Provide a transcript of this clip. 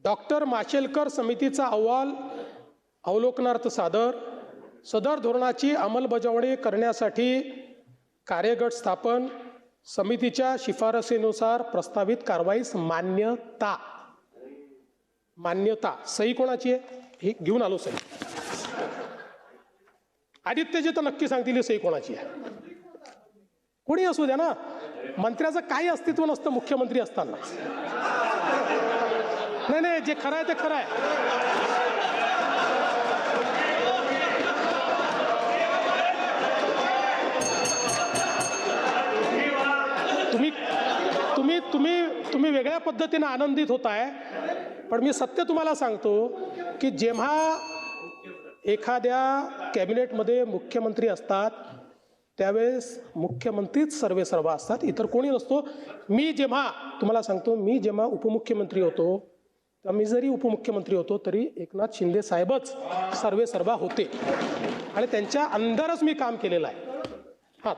Doctor Mashelkar समितीचा अहवाल अवलोकनार्थ सादर. सदर धोरणाची अंमलबजावणी करण्यासाठी कार्यगट स्थापन. समितीच्या शिफारसीनुसार प्रस्तावित कारवाईस मान्यता. मान्यता सही कोणाची आहे? ही घेऊन आलो सही. आदित्यजी तर नक्की सांगतील ही सही कोणाची आहे. कोणी असू द्या ना, मंत्र्याचं काही अस्तित्व नसतं मुख्यमंत्री असताना. नाही नाही, जे खरं आहे ते खरं आहे. तुम्ही वेगळ्या पद्धतीने आनंदित होताय, पण मी सत्य तुम्हाला सांगतो की जेव्हा एखाद्या कॅबिनेटमध्ये मुख्यमंत्री असतात त्यावेळेस मुख्यमंत्रीच सर्वेसर्वा असतात, इतर कोणी नसतो. मी जेव्हा उपमुख्यमंत्री होतो, तर मी जरी उपमुख्यमंत्री होतो तरी एकनाथ शिंदे साहेबच सर्वेसर्वा होते आणि त्यांच्या अंदरच मी काम केलेलं आहे.